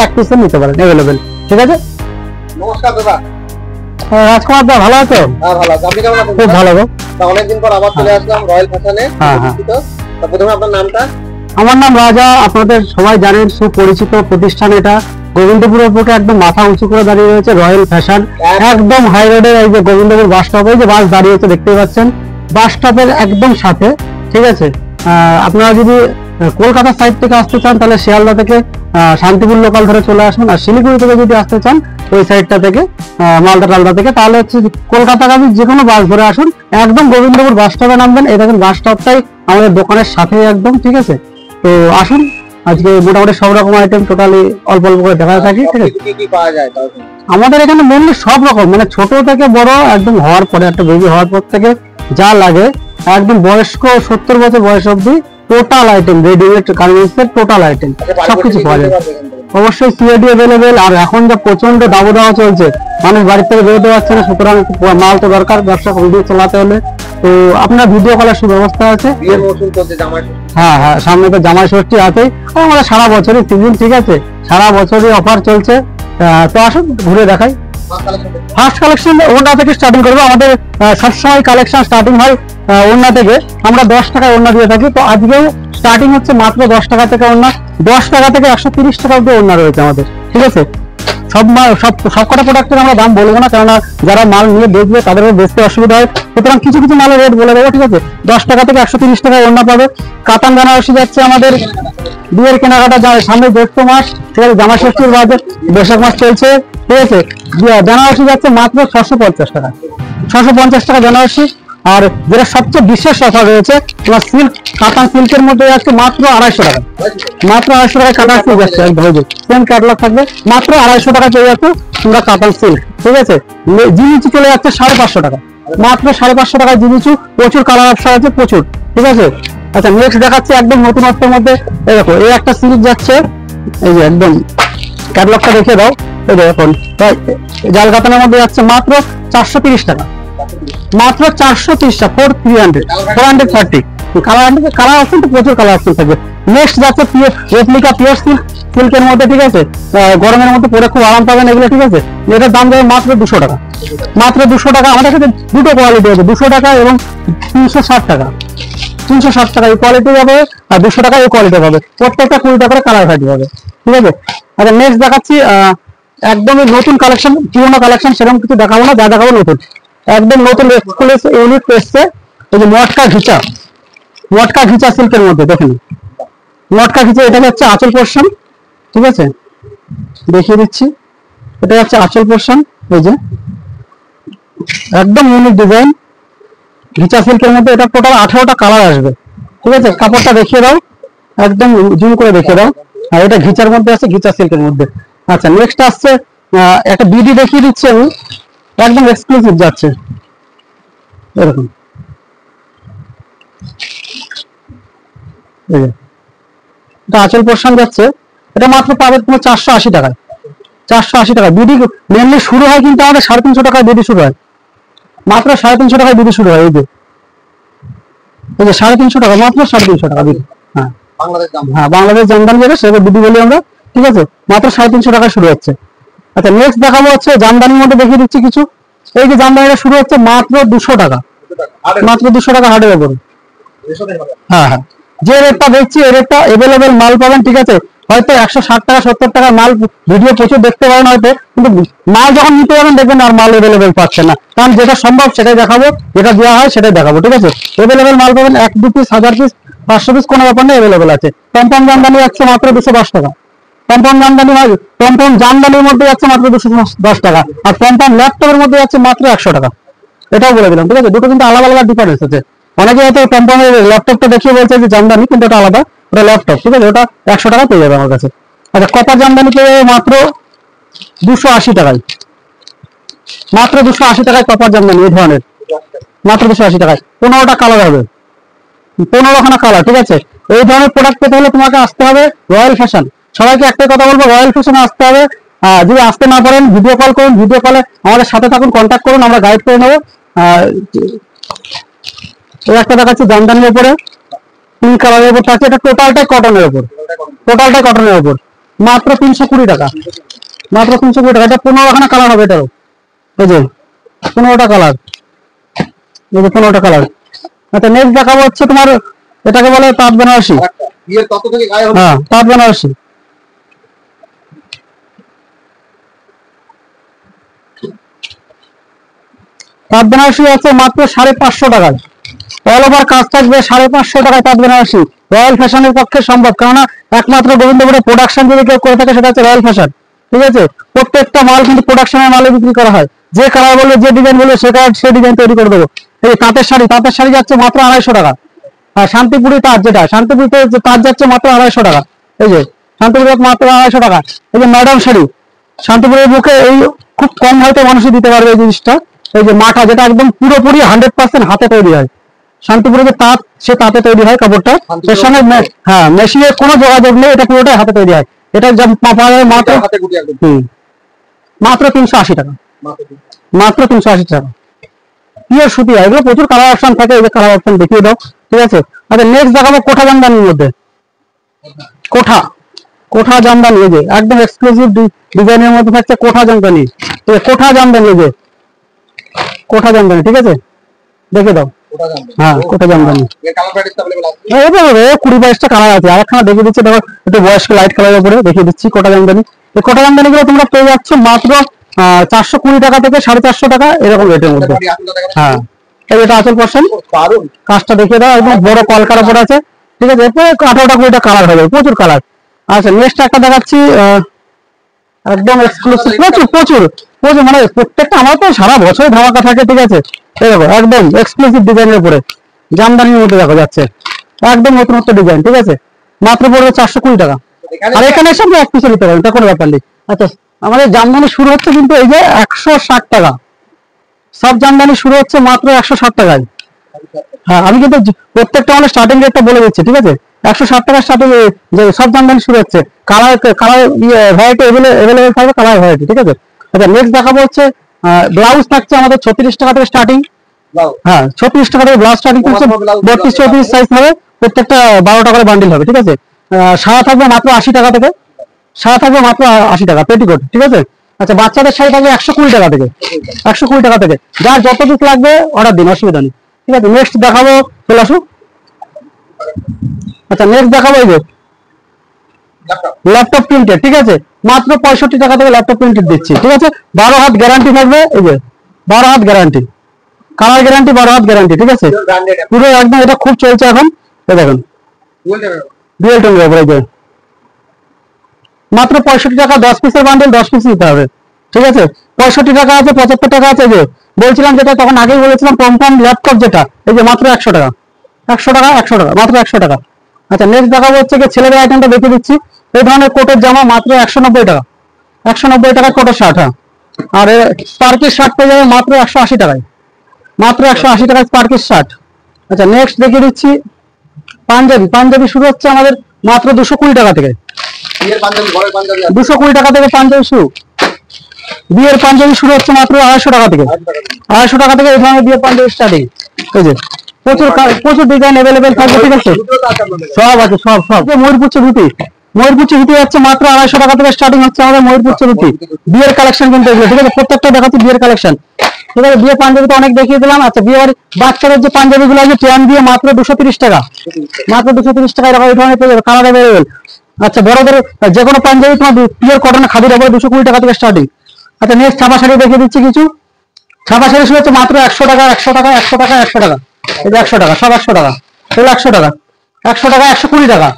এক পিসও নিতে পারেন, অ্যাভেলেবেল। ঠিক আছে, নমস্কার দাদা। রাজকুমার দা ভালো আছো? হ্যাঁ ভালো আছি, আপনি কেমন আছেন? খুব ভালো গো। অনেকদিন পর আবার চলে আসলাম রয়্যাল ফ্যাশনে। প্রথমে আপনার নামটা? আমার নাম রাজা, আপনাদের সবাই জানেন, সুপরিচিত প্রতিষ্ঠান এটা। গোবিন্দপুরের বুকে একদম মাথা উঁচু করে দাঁড়িয়ে রয়েছে রয়্যাল ফ্যাশন, একদম হাই রোডে। এই যে গোবিন্দপুর বাস স্টপ, এই যে বাস দাঁড়িয়েছে দেখতেই পাচ্ছেন, বাস স্টপের একদম সাথে। ঠিক আছে, আপনারা যদি কলকাতা সাইড থেকে আসতে চান তাহলে শিয়ালদা থেকে শান্তিপুর লোকাল ধরে চলে আসুন, আর শিলিগুড়ি থেকে যদি আসতে চান ওই সাইডটা থেকে মালদা টালদা থেকে, তাহলে হচ্ছে কলকাতাগামী যে কোনো বাস ধরে আসুন, একদম গোবিন্দপুর বাস স্টপে নামবেন। এই দেখেন বাস স্টপটাই আমাদের দোকানের সাথে একদম। ঠিক আছে, তো আসুন, আজকে মোটামুটি সব রকম আইটেম টোটালি অল্প অল্প করে দেখা থাকে। ঠিক আছে, কি পাওয়া যায় আমাদের এখানে মেনলি সব রকম, মানে ছোট থেকে বড়, একদম হওয়ার পরে, একটা বেবি হওয়ার পর থেকে যা লাগে, একদম বয়স্ক 70 বছর বয়স অব্দি টোটাল আইটেম, রেডিমেড গার্মেন্টস এর টোটাল আইটেম সবকিছু পাওয়া যায়। অবশ্যই সিএডি অ্যাভেলেবেল। আর এখন যা প্রচন্ড দাবদাহ চলছে, মানুষ বাড়ি থেকে বেরোতে পারছে না, সুতরাং মাল তো দরকার ব্যবসা ভিডিও চালাতে হলে। তো আপনার ভিডিও কলের সুব্যবস্থা আছে। হ্যাঁ হ্যাঁ, সামনে তো জামাই ষষ্ঠী আছে, আমাদের সারা বছরই সিজন। ঠিক আছে, সারা বছরই অফার চলছে। তো আসুন ঘুরে দেখাই। ফার্স্ট কালেকশন ওড়না থেকে স্টার্টিং করবো। আমাদের সবসময় কালেকশন স্টার্টিং হয় ওড়না থেকে। আমরা 10 টাকায় ওড়না দিয়ে থাকি, তো আজকেও স্টার্টিং হচ্ছে মাত্র 10 টাকা থেকে ওড়না। 10 টাকা থেকে 130 টাকা অব্দি ওড়না রয়েছে আমাদের। ঠিক আছে, সব কটা প্রোডাক্টের আমরা দাম বলবো না, কেননা যারা মাল নিয়ে বেচবে তাদেরও বেচতে অসুবিধা হয়, সুতরাং কিছু কিছু মালের রেট বলে দেবো। ঠিক আছে, 10 টাকা থেকে 130 টাকা ওড়না পাবে। কাতান বেনারসি যাচ্ছে আমাদের বিয়ের কেনাকাটা, সামনে জ্যৈষ্ঠ মাস, ঠিক আছে, জামাই ষষ্ঠীর বাদে বৈশাখ মাস চলছে। ঠিক আছে, বেনারসি যাচ্ছে মাত্র 650 টাকা। 650 টাকা বেনারসি। আর যেটা সবচেয়ে বিশেষ অফার রয়েছে, তোমার সিল্ক, কাতান সিল্কের মধ্যে যাচ্ছে মাত্র 250 টাকা। মাত্র 250 টাকায় কাতান সিল্ক যাচ্ছে, সেম ক্যাটালগ থাকবে, মাত্র 250 টাকা পেয়ে যাচ্ছে তোমরা কাতান সিল্ক। ঠিক আছে, জিনিচু চলে যাচ্ছে 550 টাকা, মাত্র 550 টাকায় জিনিচু। প্রচুর কালার অপশন আছে, প্রচুর। ঠিক আছে, আচ্ছা নেক্সট দেখাচ্ছি একদম নতুনত্বের মধ্যে। এই দেখো, এই একটা সিল্ক যাচ্ছে, এই যে একদম ক্যাটালগটা দেখে দাও। এই দেখুন, জাল কাতানের মধ্যে যাচ্ছে মাত্র 430 টাকা, মাত্র 430 টাকা, 430 কালার অপশন তো প্রচুর কালার অপশন থাকবে। নেক্সট যাচ্ছে রেপ্লিকা পিওর সিল্কের মধ্যে। ঠিক আছে, গরমের মধ্যে পরে খুব আরাম পাবেন এগুলো। ঠিক আছে, এটার দাম যাবে মাত্র 200 টাকা, মাত্র 200 টাকা। আমাদের কাছে দুটো কোয়ালিটি আছে, 200 টাকা এবং 360 টাকা। 360 টাকা এই কোয়ালিটি পাবে, আর 200 টাকা এই কোয়ালিটি পাবে। প্রত্যেকটা 20 টাকা করে কালার ভ্যারাইটি পাবে। ঠিক আছে, আচ্ছা নেক্সট দেখাচ্ছি একদমই নতুন কালেকশন। পুরোনো কালেকশন সেরকম কিছু দেখাবো না, যা দেখাবো নতুন, একদম নতুন ইউনিট এসছে। এই যে মটকা ঘিচা সিল্কের মধ্যে দেখেন, মটকা ঘিচা, এটা হচ্ছে আঁচল পোর্শন। ঠিক আছে, দেখিয়ে দিচ্ছি, এটা হচ্ছে আঁচল পোর্শন। এই যে একদম ইউনিক ডিজাইন ঘিচা সিল্কের মধ্যে, এটা টোটাল 18টা কালার আসবে। ঠিক আছে, কাপড়টা দেখিয়ে দাও, একদম জুম করে দেখিয়ে দাও। আর এটা ঘিচার মধ্যে আছে, ঘিচা সিল্কের মধ্যে। আচ্ছা নেক্সট আসছে একটা বিডি দেখিয়ে দিচ্ছি আমি, একদম এক্সক্লুসিভ যাচ্ছে এরকম। এটা আঁচল পোর্শন যাচ্ছে, এটা মাত্র পাবে তোমার 480 টাকায়। 480 টাকা বিডি মেনলি শুরু হয়, কিন্তু আমাদের 350 টাকায় বিডি শুরু হয়, মাত্র 350 টাকায় বিডি শুরু হয়। এই যে 350 টাকা, মাত্র 350 টাকা বিডি। হ্যাঁ হ্যাঁ, বাংলাদেশ জামদানি যেটা সেটা বিডি বলি আমরা। ঠিক আছে, মাত্র 350 টাকায় শুরু হচ্ছে। আচ্ছা নেক্সট দেখাবো হচ্ছে জামদানির মধ্যে, দেখিয়ে দিচ্ছি কিছু। এই যে জামদানিটা শুরু হচ্ছে মাত্র 200 টাকা, মাত্র 200 টাকা হাটের উপরে। হ্যাঁ হ্যাঁ, যে রেটটা দেখছি এই রেটটা এভেলেবেল মাল পাবেন। ঠিক আছে, হয়তো 160 টাকা 70 টাকা মাল ভিডিও প্রচুর দেখতে পারেন হয়তো, কিন্তু মাল যখন নিতে যাবেন দেখবেন আর মাল এভেলেবেল পাচ্ছেন না, কারণ যেটা সম্ভব সেটাই দেখাবো, যেটা দেওয়া হয় সেটাই দেখাবো। ঠিক আছে, এভেলেবেল মাল পাবেন, 1-2 পিস, 1000 পিস, 500 পিস, কোনো ব্যাপার নেই, এভেলেবেল আছে। টমটম জামদানি যাচ্ছে মাত্র 210 টাকা। টমটম জামদানির মধ্যে যাচ্ছে মাত্র 210 টাকা, আর টমটম ল্যাপটপের মধ্যে যাচ্ছে মাত্র 100 টাকা। এটাও বলে দিলাম। ঠিক আছে, দুটো কিন্তু আলাদা আলাদা ডিফারেন্স আছে। অনেকে হয়তো টমটমের ল্যাপটপটা দেখিয়ে বলছে যে জামদানি, কিন্তু ওটা আলাদা, ওটা ল্যাপটপ। ঠিক আছে, ওটা 100 টাকা পেয়ে যাবে আমার কাছে। আচ্ছা কপার জামদানি পেয়ে যাবে মাত্র 280 টাকায়, মাত্র 280 টাকায় কপার জামদানি এই ধরনের, মাত্র 280 টাকায়। 15টা কালার হবে, 15খানা কালার। ঠিক আছে, এই ধরনের প্রোডাক্ট পেতে হলে তোমাকে আসতে হবে রয়্যাল ফ্যাশন। সবাইকে একটাই কথা বলবো, রয়্যাল ফ্যাশনে আসতে হবে। যদি আসতে না পারেন ভিডিও কল করুন, ভিডিও কলে আমাদের সাথে থাকুন, কন্ট্যাক্ট করুন, আমরা গাইড করে নেবো। এই একটা দেখাচ্ছি জামদানির উপরে, পিঙ্ক কালারের উপর থাকছে, এটা টোটালটাই কটনের উপর, টোটালটাই কটনের উপর। মাত্র 320 টাকা, মাত্র 320 টাকা। এটা 15খানা কালার হবে এটারও, এই যে 15টা কালার, এই যে 15টা কালার। আচ্ছা নেক্সট দেখাবো হচ্ছে তোমার, এটাকে বলে তাঁত বেনারসি। হ্যাঁ তাঁত বেনারসি, তাঁত বেনারসি আছে মাত্র 550 টাকায়। অল ওভার কাজ থাকবে 550 টাকায় তাঁত বেনারসি। রয়্যাল ফ্যাশনের পক্ষে সম্ভব, কেননা একমাত্র গোবিন্দপুরে প্রোডাকশন যদি কেউ করে থাকে সেটা হচ্ছে রয়্যাল ফ্যাশন। ঠিক আছে, প্রত্যেকটা মাল কিন্তু প্রোডাকশনের মালে বিক্রি করা হয়। যে কালার বলবে, যে ডিজাইন বলবে, সে কালার সে ডিজাইন তৈরি করে দেবো। এই তাঁতের শাড়ি, তাঁতের শাড়ি যাচ্ছে মাত্র 250 টাকা। আর শান্তিপুরি তাঁত, যেটা শান্তিপুরিতে তাঁত যাচ্ছে মাত্র 250 টাকা। এই যে শান্তিপুরি মাত্র 250 টাকা। এই যে ম্যাডাম শাড়ি, শান্তিপুরের বুকে এই খুব কম হয়তো মানুষই দিতে পারবে এই জিনিসটা। এই যে মাঠা, যেটা একদম পুরোপুরি 100% হাতে তৈরি হয়। শান্তিপুরে যে তাঁত, সে তাঁতে তৈরি হয় কাপড়টা, এর সঙ্গে হ্যাঁ মেশিনের কোনো যোগাযোগ নেই, এটা পুরোটাই হাতে তৈরি হয়। এটা পাওয়া যায় মাত্র মাত্র 380 টাকা, মাত্র 380 টাকা। পিওর সুতি হয়, এগুলো প্রচুর কালার অপশন থাকে, এই যে কালার অপশন দেখিয়ে দাও। ঠিক আছে, আচ্ছা নেক্সট দেখাবো কোঠা জামদানির মধ্যে। কোঠা, কোঠা জামদানি, এই যে একদম এক্সক্লুসিভ ডিজাইনের মধ্যে থাকছে কোঠা জামদানি। কোঠা জামদানি, এই যে কোঠা জামদানি। ঠিক আছে, দেখে দাও। হ্যাঁ কোঠা জামদানি, 20-22টা কালার আছে। আরেকখানা দেখিয়ে দিচ্ছি, দেখো একটু বয়স্ক লাইট কালারের উপরে দেখিয়ে দিচ্ছি কোঠা জামদানি। এই কোঠা জামদানি গুলো তোমরা পেয়ে যাচ্ছ মাত্র 420 টাকা থেকে 450 টাকা এরকম রেটের মধ্যে। হ্যাঁ এটা আঁচল পোর্শন, কাজটা দেখিয়ে দাও, একদম বড় কলকার উপর আছে। ঠিক আছে, 18-20টা কালার হবে, প্রচুর কালার। আচ্ছা নেক্সট একটা দেখাচ্ছি, একদম এক্সক্লুসিভ, প্রচুর প্রচুর প্রচুর, মানে প্রত্যেকটা আমার তো সারা বছর ধামাকা থাকে। ঠিক আছে, এই দেখো একদম এক্সক্লুসিভ ডিজাইনের উপরে জামদানির মধ্যে দেখা যাচ্ছে, একদম নতুনত্ব ডিজাইন। ঠিক আছে, মাত্র পড়বে 420 টাকা। আর এখানে সঙ্গে এক পিসে নিতে পারেন, এটা কোনো ব্যাপার নেই। আচ্ছা আমাদের জামদানি শুরু হচ্ছে কিন্তু এই যে 160 টাকা, সব জামদানি শুরু হচ্ছে মাত্র 160 টাকায়। হ্যাঁ আমি কিন্তু প্রত্যেকটা মানে স্টার্টিং রেটটা বলে দিচ্ছি। ঠিক আছে, 160 টাকা স্টার্টিং, যে সব জামদানি শুরু হচ্ছে। কালার কালার ভ্যারাইটি এভেলেবেল থাকবে, কালার ভ্যারাইটি। ঠিক আছে, আচ্ছা নেক্সট দেখাবো হচ্ছে ব্লাউজ থাকছে আমাদের 36 টাকা থেকে স্টার্টিং। হ্যাঁ 36 টাকা থেকে ব্লাউজ স্টার্টিং করছে, 32-34 সাইজ হবে, প্রত্যেকটা 12টা করে বান্ডিল হবে। ঠিক আছে, সারা থাকবে মাত্র 80 টাকা থেকে, সারা থাকবে মাত্র 80 টাকা পেটিকোট। ঠিক আছে, আচ্ছা বাচ্চাদের শাড়ি থাকবে 120 টাকা থেকে, 120 টাকা থেকে। যার যত পিস লাগবে অর্ডার দিন, অসুবিধা নেই। ঠিক আছে, নেক্সট দেখাবো, চলে আসুন। আচ্ছা নেক্সট দেখাবো এই যে ল্যাপটপ প্রিন্টেড। ঠিক আছে, মাত্র 65 টাকা থেকে ল্যাপটপ প্রিন্টেড দিচ্ছি। ঠিক আছে, 12 হাত গ্যারান্টি থাকবে, এই যে 12 হাত গ্যারান্টি, কালার গ্যারান্টি, 12 হাত গ্যারান্টি। ঠিক আছে, পুরো একদম, এটা খুব চলছে এখন। এই দেখুন ডুয়েল টোনের উপরে, এই যে মাত্র 65 টাকা, 10 পিসের বান্ডেল, 10 পিস নিতে হবে। ঠিক আছে, 65 টাকা আছে, 75 টাকা আছে। যে বলছিলাম, যেটা তখন আগেই বলেছিলাম, পমপম ল্যাপটপ যেটা, এই যে মাত্র 100 টাকা, 100 টাকা, 100 টাকা, মাত্র 100 টাকা। আচ্ছা নেক্সট দেখাবো হচ্ছে কি ছেলেদের আইটেমটা দেখে দিচ্ছি। এই ধরনের কোটের জামা মাত্র 190 টাকা, 190 টাকা কোটের শার্ট। হ্যাঁ, আর স্পার্কের শার্ট পেয়ে যাবে মাত্র 180 টাকায়, মাত্র 180 টাকায় স্পার্কের শার্ট। আচ্ছা নেক্সট দেখিয়ে দিচ্ছি পাঞ্জাবি। পাঞ্জাবি শুরু হচ্ছে আমাদের মাত্র 220 টাকা থেকে, 220 টাকা থেকে পাঞ্জাবি শুরু। বিয়ের পাঞ্জাবি শুরু হচ্ছে মাত্র 250 টাকা থেকে, 250 টাকা থেকে এই ধরনের বিয়ের পাঞ্জাবি স্টার্টিং। এই যে প্রচুর প্রচুর ডিজাইন অ্যাভেলেবেল থাকবে। ঠিক আছে, সব আছে, সব সব। ময়ূরপুচ্ছ ধুতি, ময়ূরপুচ্ছ ধুতি হচ্ছে মাত্র 250 টাকা থেকে স্টার্টিং হচ্ছে আমাদের ময়ূরপুচ্ছ ধুতি। বিয়ের কালেকশন কিন্তু এগুলো। ঠিক আছে, প্রত্যেকটা দেখাচ্ছি বিয়ের কালেকশন। ঠিক আছে, বিয়ে পাঞ্জাবি তো অনেক দেখিয়ে দিলাম। আচ্ছা বিয়ে বাচ্চাদের যে পাঞ্জাবি গুলো আছে ট্যান দিয়ে মাত্র 230 টাকা, মাত্র 230 টাকা এরকম এই ধরনের পেয়ে যাবে, কালার অ্যাভেলেবেল। আচ্ছা বড়দের যে কোনো পাঞ্জাবি তোমার পিওর কটনের খাদির হবে 220 টাকা থেকে স্টার্টিং। আচ্ছা নেক্সট ছাপা শাড়ি দেখিয়ে দিচ্ছি কিছু। ছাপা শাড়ি শুরু হচ্ছে মাত্র 100 টাকা, 100 টাকা, 100 টাকা, 100 টাকা, এই যে 100 টাকা, সব 100 টাকা, এগুলো 100 টাকা, 100 টাকা, 120 টাকা,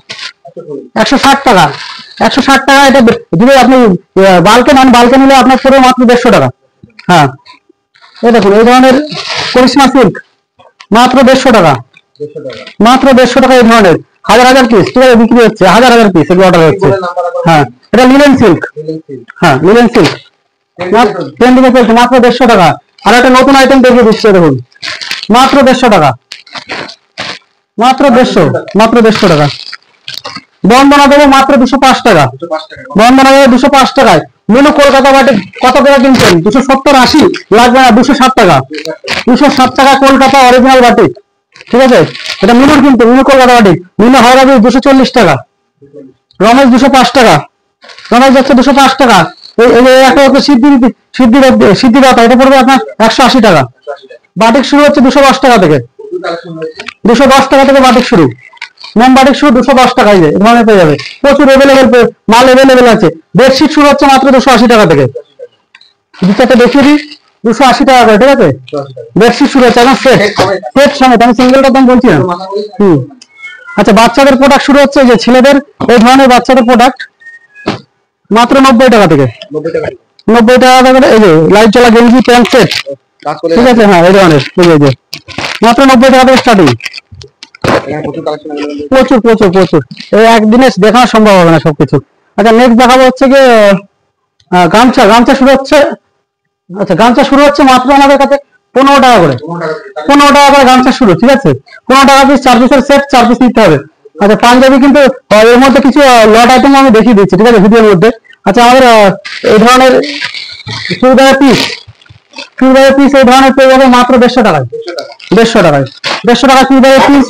160 টাকা, 160 টাকা। এটা যদি আপনি বাল্কে নেন, বাল্কে নিলে আপনার পড়বে মাত্র 150 টাকা। হ্যাঁ এই দেখুন এই ধরনের করিশ্মা সিল্ক মাত্র 150 টাকা, মাত্র 150 টাকা। এই ধরনের হাজার হাজার পিস, ঠিক আছে, বিক্রি হচ্ছে হাজার হাজার পিস, এগুলো অর্ডার হচ্ছে। হ্যাঁ এটা লিলেন সিল্ক, হ্যাঁ লিলেন সিল্ক ট্রেন্ডিংয়ে চলছে, মাত্র 150 টাকা। আর একটা নতুন আইটেম দেখিয়ে দিচ্ছে, দেখুন মাত্র 150 টাকা, মাত্র 150, মাত্র 150 টাকা। বন্দনা দেবো মাত্র 205 টাকা, বন্দনা দেবো 205 টাকায়। মেনু কলকাতা বাটে কত টাকা কিনছেন? 270-80 লাগবে না, 207 টাকা, 207 টাকা কলকাতা অরিজিনাল বাটিক। ঠিক আছে, এটা মিনুর কিন্তু, মিনু কলকাতা বাটিক। মিনু হাওড়াবি 240 টাকা, রমেশ 205 টাকা, তোমার যাচ্ছে 205 টাকা। এই যে একটা হচ্ছে সিদ্ধিদাতা, এটা পড়বে আপনার 180 টাকা। বাটিক শুরু হচ্ছে 210 টাকা থেকে, 210 টাকা থেকে বাটিক শুরু, মোম বাটিক শুরু 210 টাকায় এই ধরনের পেয়ে যাবে। প্রচুর মাল এভেলেবেল আছে। বেডশিট শুরু হচ্ছে মাত্র 280 টাকা থেকে, দু চারটে দেখিয়ে দিই, 280 টাকা করে, ঠিক আছে। বেডশিট শুরু হচ্ছে এখন সেট সমেত, আমি সিঙ্গেলটার দাম বলছি না। আচ্ছা, বাচ্চাদের প্রোডাক্ট শুরু হচ্ছে, যে ছেলেদের এই ধরনের বাচ্চাদের প্রোডাক্ট মাত্র 90 টাকা থেকে, 90 টাকা করে। এই যে লাইট জ্বলা গেঞ্জি প্যান্ট সেট, ঠিক আছে, হ্যাঁ এই ধরনের মাত্র 90 টাকা থেকে স্টার্টিং। প্রচুর প্রচুর প্রচুর, এই একদিনে দেখানো সম্ভব হবে না সবকিছু। আচ্ছা, নেক্সট দেখাবো হচ্ছে গিয়ে গামছা শুরু হচ্ছে। আচ্ছা, গামছা শুরু হচ্ছে মাত্র আমাদের কাছে 15 টাকা করে, 15 টাকা করে গামছা শুরু, ঠিক আছে। 15 টাকা পিস, 4 পিসের সেট, 4 পিস নিতে হবে। আচ্ছা, পাঞ্জাবি কিন্তু এর মধ্যে কিছু লট আইটেম আমি দেখিয়ে দিচ্ছি, ঠিক আছে, ভিডিওর মধ্যে। আচ্ছা, আমাদের এই ধরনের চুড়িদারের পিস এই ধরনের পেয়ে যাবে মাত্র 150 টাকায়, 150 টাকায়, 150 টাকা চুড়িদারের পিস,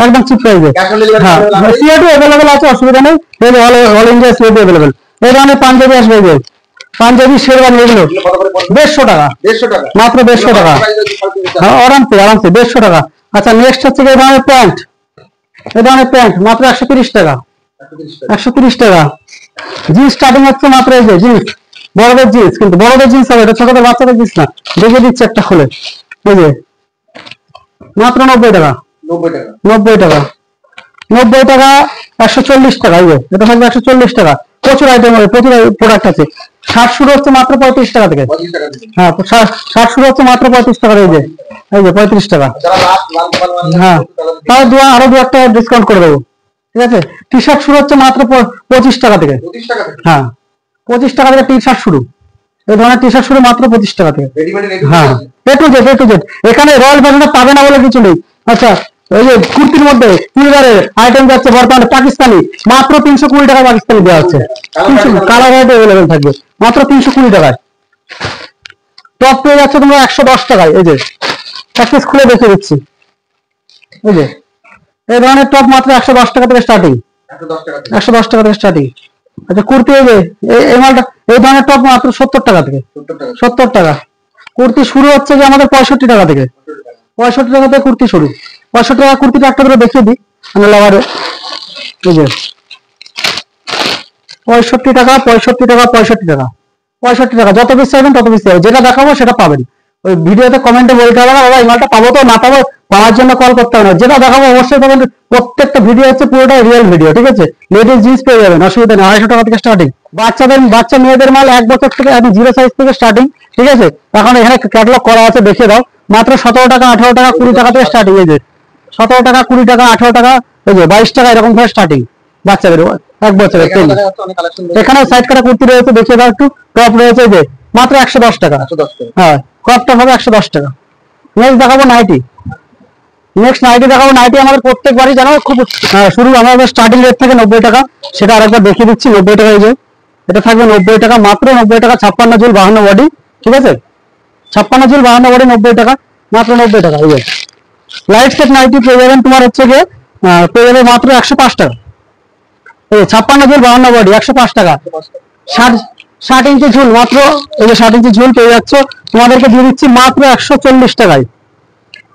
একদম চিপ প্রাইসে। হ্যাঁ, সিআইডি অ্যাভেলেবেল আছে, অসুবিধা নেই, অল ইন্ডিয়া সিআইডি অ্যাভেলেবেল। এই ধরনের পাঞ্জাবি আসবে, এই যে পাঞ্জাবি শেরওয়ানি, এগুলো 150 টাকা, মাত্র 150 টাকা। হ্যাঁ, আরামসে 150 টাকা। আচ্ছা, নেক্সট হচ্ছে এই ধরনের প্যান্ট, মাত্র 130 টাকা, 130 টাকা। জিন্স স্টার্টিং হচ্ছে মাত্র, এই যে জিন্স, বড়দের জিন্স, কিন্তু বড়দের জিন্স হবে, এটা ছোটদের বাচ্চাদের জিন্স না, দেখে দিচ্ছে একটা খুলে, এই যে মাত্র 90 টাকা, 90 টাকা, 90 টাকা। 140 টাকা, এই যে এটা থাকবে 140 টাকা। প্রচুর আইটেম হবে, প্রচুর প্রোডাক্ট আছে। শার্ট শুরু হচ্ছে মাত্র 35 টাকা থেকে, হ্যাঁ শার্ট শুরু হচ্ছে মাত্র 35 টাকা, এই যে 35 টাকা। হ্যাঁ, তাহলে আরো 2-1 টাকা ডিসকাউন্ট করে দেবো, ঠিক আছে। টি শার্ট শুরু হচ্ছে মাত্র 25 টাকা থেকে, হ্যাঁ 25 টাকা থেকে টি শার্ট শুরু, এই ধরনের টি শার্ট শুরু মাত্র 25 টাকা থেকে। হ্যাঁ, এ টু জেড। এখানে রয়্যাল ফ্যাশনে পাবে না বলে কিছু নেই। আচ্ছা, এই যে কুর্তির মধ্যে চুড়িদারের আইটেম যাচ্ছে বর্তমানে পাকিস্তানি, মাত্র 320 টাকা পাকিস্তানি দেওয়া হচ্ছে, কালার আইটেম অ্যাভেলেবেল থাকবে মাত্র 320 টাকায়। টপ পেয়ে যাচ্ছে তোমরা 110 টাকায়, এই যে প্যাকেজ খুলে দেখে দিচ্ছি, এই যে এই ধরনের টপ মাত্র 110 টাকা থেকে স্টার্টিং, 110 টাকা থেকে স্টার্টিং। আচ্ছা, কুর্তি, এই যে এই মালটা, এই ধরনের টপ মাত্র 70 টাকা থেকে, 70 টাকা। কুর্তি শুরু হচ্ছে যে আমাদের 65 টাকা থেকে, 65 টাকা থেকে কুর্তি শুরু। 65 টাকা কুর্তিটা একটা করে দেখিয়ে দিই, আমি লাভারে, এই যে 65 টাকা, 65 টাকা, 65 টাকা, 65 টাকা। যত পিস চাইবেন তত পিস চাইবেন, যেটা দেখাবো সেটা পাবেন। ওই ভিডিওতে কমেন্টে বলতে হবে না, বাবা এই মালটা পাবো তো, না পাবো পাওয়ার জন্য কল করতে হবে না, যেটা দেখাবো অবশ্যই পাবেন। প্রত্যেকটা ভিডিও হচ্ছে পুরোটাই রিয়েল ভিডিও, ঠিক আছে। লেডিস জিন্স পেয়ে যাবেন, অসুবিধা নেই, 250 টাকা থেকে স্টার্টিং। বাচ্চা মেয়েদের মাল 1 বছর থেকে, একদম 0 সাইজ থেকে স্টার্টিং, ঠিক আছে। এখন এখানে ক্যাটালগ করা আছে, দেখে দাও, মাত্র 17 টাকা, 18 টাকা, 20 টাকা থেকে স্টার্টিং, এই যে 17 টাকা, 20 টাকা, 18 টাকা, এই যে 22 টাকা, এরকম ভাবে স্টার্টিং বাচ্চাদের 1 বছরের। এখানে সাইড কাটা কুর্তি রয়েছে, দেখিয়ে দাও একটু। টপ রয়েছে, যে মাত্র 110 টাকা, হ্যাঁ ক্রপ টপ হবে 110 টাকা। নেক্সট দেখাবো নাইটি, নাইটি আমাদের প্রত্যেকবারই জানো খুব শুরু, আমাদের স্টার্টিং রেট থাকে 90 টাকা, সেটা আরেকবার দেখিয়ে দিচ্ছি। 90 টাকা, এই যে এটা থাকবে 90 টাকা, মাত্র 90 টাকা। 56 ঝুল 52 বডি, ঠিক আছে, 56 ঝুল 52 বডি 90 টাকা, মাত্র 90 টাকা। এই যে লাইট সেট নাইটি পেয়ে যাবেন তোমার হচ্ছে গিয়ে, পেয়ে যাবে মাত্র 105 টাকা। এই যে 56 ঝুল 52 বডি 105 টাকা। 60 ইঞ্চি ঝুল মাত্র, এই যে 60 ইঞ্চি ঝুল পেয়ে যাচ্ছ, তোমাদেরকে দিয়ে দিচ্ছি মাত্র 140 টাকায়,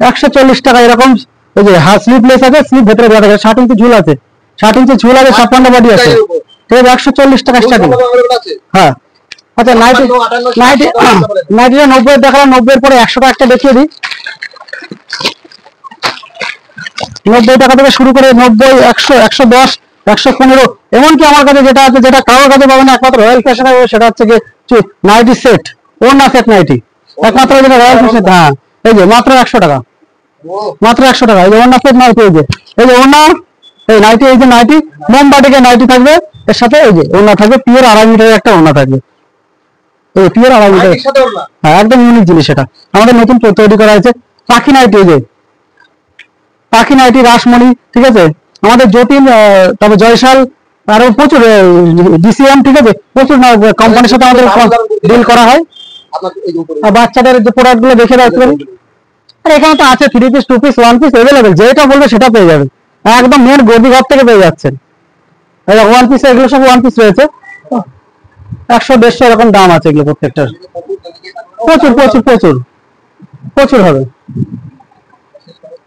140 টাকা। এরকম এই যে স্লিপলেস আছে, স্লিপ ভেতরে দেওয়া থাকে, 60 ইঞ্চি ঝুল আছে, 60 ইঞ্চি ঝুল আছে, 56 বডি আছে, ঠিক আছে, 140 টাকা স্টার্টিং। হ্যাঁ, আচ্ছা, নাইটিটা 90 দেখালাম, 90 এর পরে 100 টাকা একটা দেখিয়ে দিই। 90 টাকা থেকে শুরু করে 90, 100, 110, 115, এমনকি আমার কাছে যেটা আছে, যেটা কারোর কাছে পাবেন একমাত্র রয়্যাল ফ্যাশনে, সেটা হচ্ছে কি নাইটি সেট, ওড়না সেট নাইটি, একমাত্র যেটা রয়্যাল ফ্যাশন। হ্যাঁ, এই যে মাত্র 100 টাকা, মাত্র 100 টাকা। এই যে ওড়না সেট নাইটি, এই যে ওড়না, এই নাইটি, এই যে নাইটি মোমবাটিকের নাইটি থাকবে, এর সাথে এই যে ওড়না থাকবে, পিওর 2.5 মিটারের একটা ওড়না থাকবে, এই পিওর 2.5 মিটার। হ্যাঁ, একদম ইউনিক জিনিস, এটা আমাদের নতুন তৈরি করা হয়েছে। পাখি নাইটি, এই যে পাখি নাইটি, রাসমণি, ঠিক আছে, আমাদের জটিল, তবে জয়সাল, আরো প্রচুর ডিসিএম, ঠিক আছে, প্রচুর কোম্পানির সাথে আমাদের ডিল করা হয়। বাচ্চাদের যে প্রোডাক্ট গুলো দেখে রাখতে পারি, এখানে তো আছে 3 পিস, 2 পিস, 1 পিস অ্যাভেলেবেল, যেটা বলবে সেটা পেয়ে যাবেন, একদম মেন গদি ঘর থেকে পেয়ে যাচ্ছেন। 1 পিস, এগুলো সব 1 পিস রয়েছে। 100-150 এরকম দাম আছে এগুলো প্রত্যেকটার। প্রচুর প্রচুর প্রচুর প্রচুর হবে।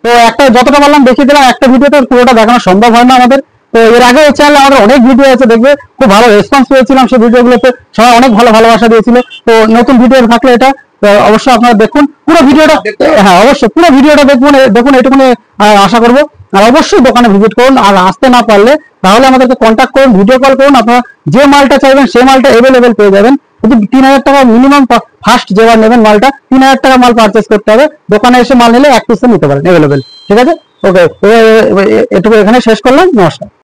তো একটা যতটা বললাম দেখিয়ে দিলাম, একটা ভিডিওতে পুরোটা দেখানো সম্ভব হয় না আমাদের। তো এর আগে এই চ্যানেলে আমাদের অনেক ভিডিও আছে, দেখবে খুব ভালো রেসপন্স পেয়েছিলাম সেই ভিডিওগুলোতে, সবাই অনেক ভালো ভালোবাসা দিয়েছিল। তো নতুন ভিডিও থাকলে এটা অবশ্যই আপনারা দেখুন পুরো ভিডিওটা। হ্যাঁ অবশ্যই পুরো ভিডিওটা দেখুন, এটুকুনি আশা করবো। আর অবশ্যই দোকানে ভিজিট করুন, আর আসতে না পারলে তাহলে আমাদেরকে কন্ট্যাক্ট করুন, ভিডিও কল করুন। আপনারা যে মালটা চাইবেন সেই মালটা অ্যাভেলেবেল পেয়ে যাবেন। কিন্তু 3000 টাকা মিনিমাম ফার্স্ট যেবার নেবেন মালটা 3000 টাকা মাল পারচেস করতে হবে। দোকানে এসে মাল নিলে 1 পিসে নিতে পারেন অ্যাভেলেবেল। ঠিক আছে, ওকে, এটুকু এখানে শেষ করলাম। নমস্কার।